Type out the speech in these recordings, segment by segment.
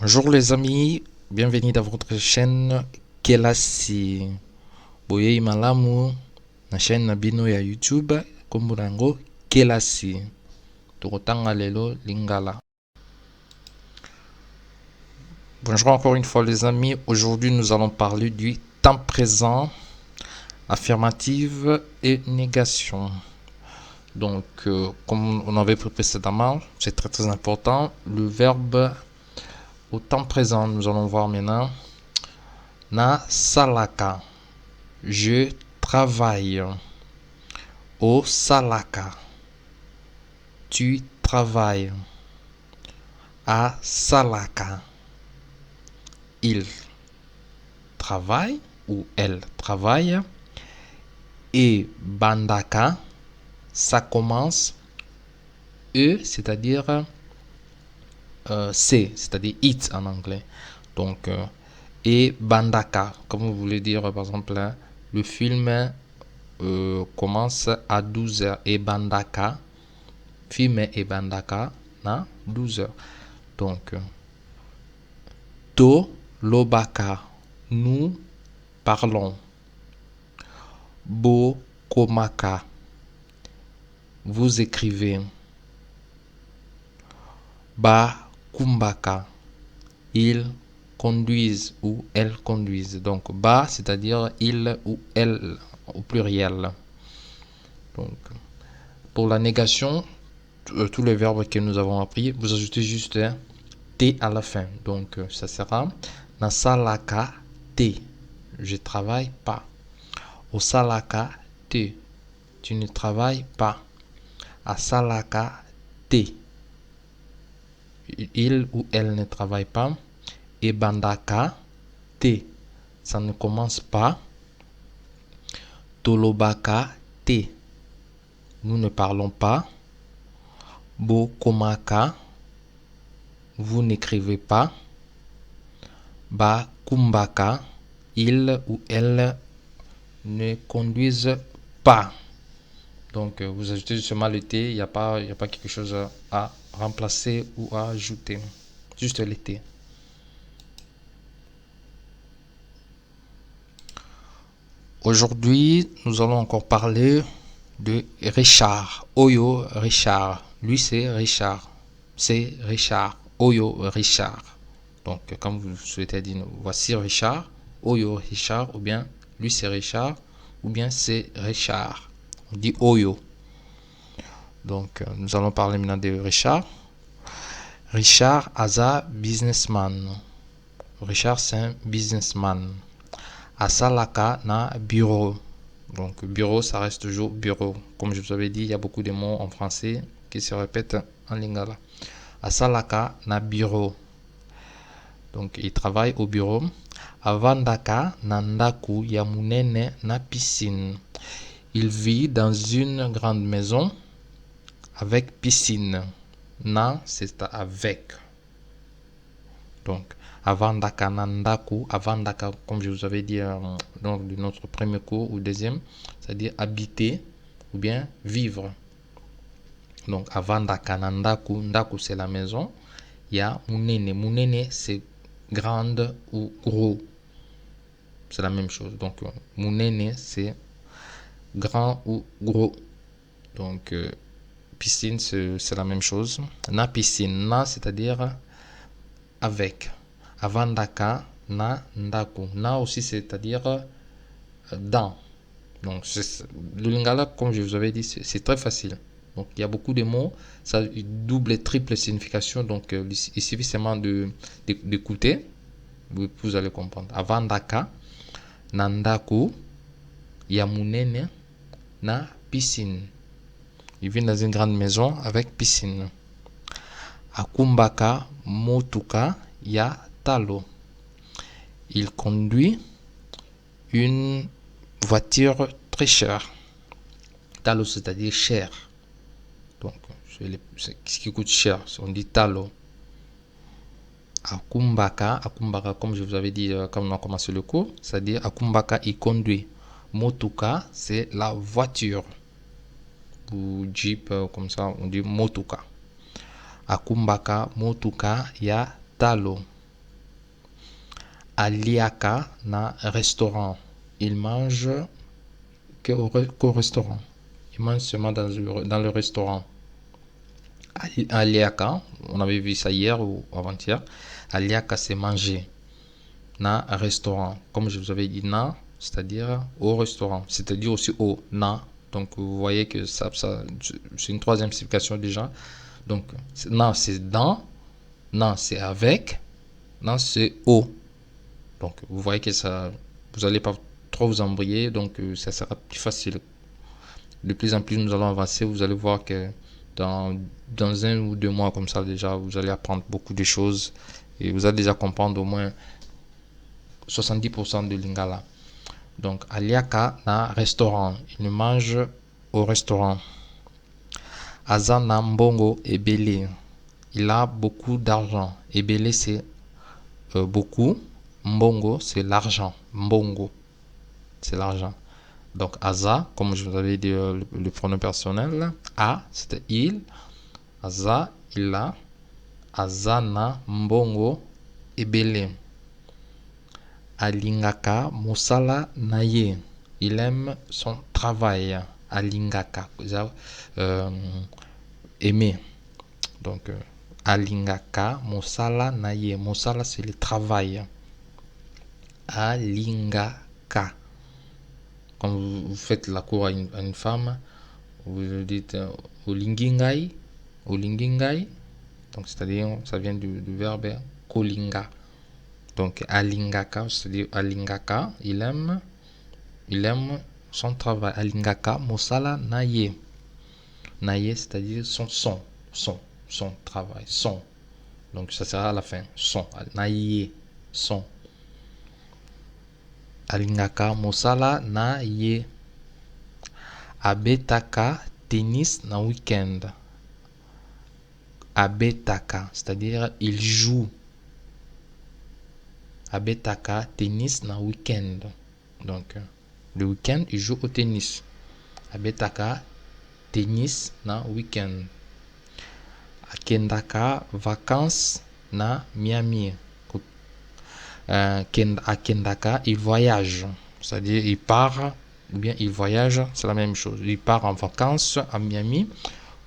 Bonjour les amis, bienvenue dans votre chaîne Kelasi. Boye malamu na chaîne na bino ya YouTube kombo nango Kelasi. Tokotanga lelo lingala. Bonjour encore une fois les amis, aujourd'hui nous allons parler du temps présent, affirmative et négation. Donc comme on avait vu précédemment, c'est très important, le verbe au temps présent, nous allons voir maintenant. Na salaka, je travaille. Au salaka, tu travailles. À salaka, il travaille ou elle travaille. Et bandaka, ça commence c'est-à-dire c'est-à-dire it en anglais. Donc, et bandaka, comme vous voulez dire par exemple, le film commence à 12h et bandaka, film et bandaka, na 12h. Donc, to lobaka, nous parlons. Bo komaka, vous écrivez. Ba kumbaka, ils conduisent ou elles conduisent. Donc ba, c'est-à-dire il ou elle au pluriel. Donc pour la négation, tous les verbes que nous avons appris, vous ajoutez juste un t à la fin. Donc ça sera nasalaka t, je travaille pas. Osalaka te, tu ne travailles pas. Asalaka te, il ou elle ne travaille pas. Et bandaka te, ça ne commence pas. Tolobaka te, nous ne parlons pas. Bokomaka, vous n'écrivez pas. Ba kumbaka, il ou elle ne conduisent pas. Donc vous ajoutez justement le T, il n'y a pas quelque chose à remplacer ou à ajouter. Juste le T. Aujourd'hui, nous allons encore parler de Richard. Oyo Richard. Lui, c'est Richard. C'est Richard. Oyo Richard. Donc, comme vous souhaitez dire, voici Richard. Oyo Richard. Ou bien, lui, c'est Richard. Ou bien, c'est Richard. On dit Oyo. Donc, nous allons parler maintenant de Richard. Richard Aza, businessman. Richard, c'est un businessman. Asalaka na bureau. Donc bureau, ça reste toujours bureau. Comme je vous avais dit, il y a beaucoup de mots en français qui se répètent en lingala. Asalaka na bureau. Donc il travaille au bureau. Avandaka na ndaku ya munene na piscine. Il vit dans une grande maison avec piscine. Na, c'est avec. Donc Avandaka nandaku, avandaka, comme je vous avais dit dans notre premier cours ou deuxième, c'est-à-dire habiter ou bien vivre. Donc avandaka nandaku, ndaku c'est la maison, il y a munene, munene c'est grande ou gros, c'est la même chose. Donc munene c'est grand ou gros. Donc piscine c'est la même chose. Na piscine, na c'est-à-dire avec. Avandaka na ndaku. Na aussi, c'est-à-dire dans. Donc, le lingala, comme je vous avais dit, c'est très facile. Donc, il y a beaucoup de mots, ça a une double et triple signification. Donc, il suffit seulement d'écouter. Vous allez comprendre. Avandaka na ndaku ya munene na piscine. Il vit dans une grande maison avec piscine. Akumbaka motuka ya talo. Il conduit une voiture très chère. Talo, c'est-à-dire cher. Donc, c'est ce qui coûte cher. On dit talo. Akumbaka, akumbaka, comme je vous avais dit quand on a commencé le cours, c'est-à-dire akumbaka, il conduit. Motuka, c'est la voiture. Ou jeep, comme ça, on dit motuka. Akumbaka, motuka, ya talo. aliaka na restaurant. Il mange qu'au restaurant. Il mange seulement dans le restaurant. Aliaka, on avait vu ça hier ou avant-hier. Aliaka, c'est manger. Na restaurant, comme je vous avais dit, na, c'est-à-dire au restaurant, c'est-à-dire aussi au na. Donc vous voyez que ça c'est une troisième signification déjà. Donc na c'est dans, na c'est avec, na c'est au. Donc vous voyez que ça, vous n'allez pas trop vous embrouiller, donc ça sera plus facile. De plus en plus nous allons avancer, vous allez voir que dans 1 ou 2 mois comme ça déjà, vous allez apprendre beaucoup de choses et vous allez déjà comprendre au moins 70% de lingala. Donc aliaka na restaurant, il mange au restaurant. Azana mbongo ebele, il a beaucoup d'argent. Ebele c'est beaucoup, mbongo c'est l'argent, mbongo c'est l'argent. Donc Aza, comme je vous avais dit le pronom personnel, a c'était il, Aza il a, Azana mbongo ebele. Alingaka mosala naye, il aime son travail. Alingaka, aimer. Donc alingaka mosala naye, mosala c'est le travail. Alingaka. Quand vous faites la cour à une femme, vous dites olingingai, olingingai. Donc c'est-à-dire ça vient du verbe kolinga. Donc alingaka, c'est-à-dire alingaka, il aime son travail. Alingaka mosala naye. Naye, c'est-à-dire son travail, son. Donc ça sera à la fin, son. Naye, son. Alingaka mosala naye. Abetaka tennis na week-end. Abetaka, c'est-à-dire il joue. Abetaka tennis na week-end. Donc le week-end il joue au tennis. Abetaka tennis na week-end. Akendaka vacances na Miami. Akendaka il voyage, c'est-à-dire il part ou bien il voyage, c'est la même chose. Il part en vacances à Miami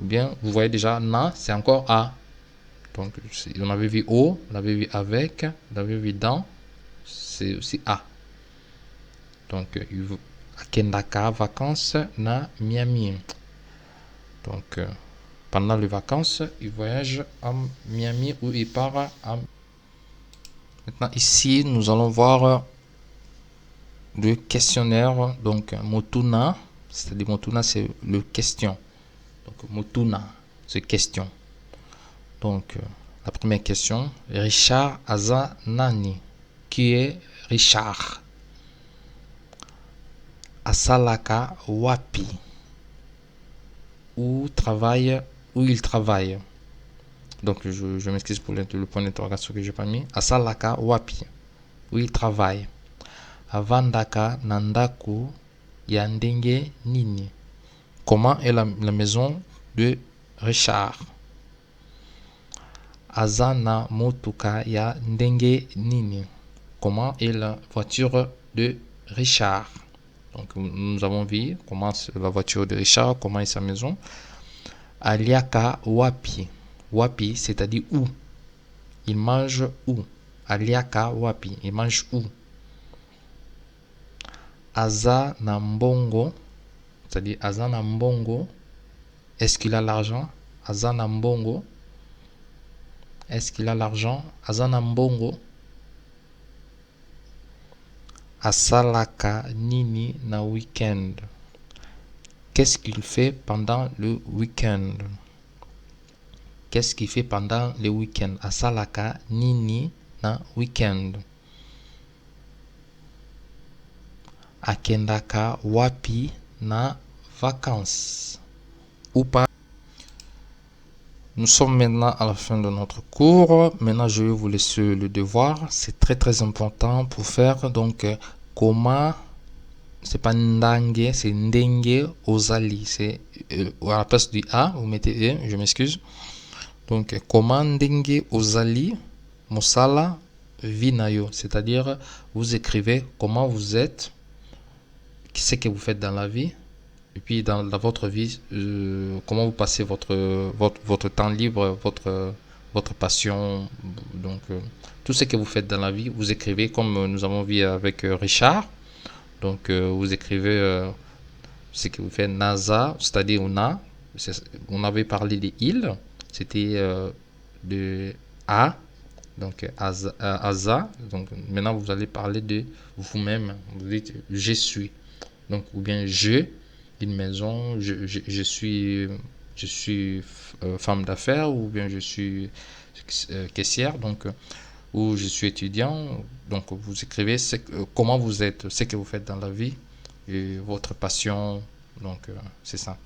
ou bien vous voyez déjà na c'est encore a. Donc on avait vu au, on avait vu avec, on avait vu dans, c'est aussi a. Donc akendaka vacances na Miami. Donc pendant les vacances il voyage à Miami ou il part à. Maintenant ici nous allons voir le questionnaire. Donc motuna, c'est-à-dire motuna c'est le question. Donc motuna c'est question. Donc la première question, Richard aza nani? Qui est Richard? Asalaka wapi? Où il travaille. Donc je m'excuse pour le point d'interrogation que j'ai pas mis. Asalaka wapi? Où il travaille. Avandaka nandaku ya ndenge nini? Comment est la maison de Richard? Azana motuka ya ndenge nini? Comment est la voiture de Richard? Donc nous avons vu comment la voiture de Richard, comment est sa maison. Aliaka wapi? Wapi c'est-à-dire où? Il mange où? Aliaka wapi? Il mange où? Aza Nambongo, c'est-à-dire Aza Nambongo, est-ce qu'il a l'argent? Aza Nambongo, est-ce qu'il a l'argent? Aza Nambongo. Asalaka nini na week-end. Qu'est-ce qu'il fait pendant le week-end? Qu'est-ce qu'il fait pendant le week-end? Asalaka nini na week-end. Akendaka wapi na vacances. Ou pas. Nous sommes maintenant à la fin de notre cours. Maintenant, je vais vous laisser le devoir. C'est très très important pour faire. Donc, comment, c'est pas ndange, c'est ndenge ozali. C'est à la place du a, vous mettez e, je m'excuse. Donc, comment ndenge ozali, mosala, vinayo, c'est-à-dire vous écrivez comment vous êtes, ce que vous faites dans la vie, et puis dans votre vie, comment vous passez votre temps libre, votre passion. Donc, tout ce que vous faites dans la vie, vous écrivez comme nous avons vu avec Richard. Donc, vous écrivez ce que vous faites NASA, c'est-à-dire on avait parlé des il, c'était de A, donc Asa. Donc, maintenant, vous allez parler de vous-même. Vous dites je suis. Donc, ou bien une maison, je suis femme d'affaires, ou bien je suis caissière, donc, ou je suis étudiant. Donc, vous écrivez comment vous êtes, ce que vous faites dans la vie, et votre passion. Donc, c'est ça.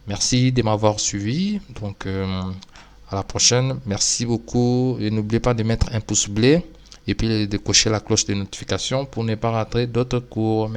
Merci de m'avoir suivi. Donc, à la prochaine. Merci beaucoup. Et n'oubliez pas de mettre un pouce bleu et puis de cocher la cloche de notification pour ne pas rater d'autres cours.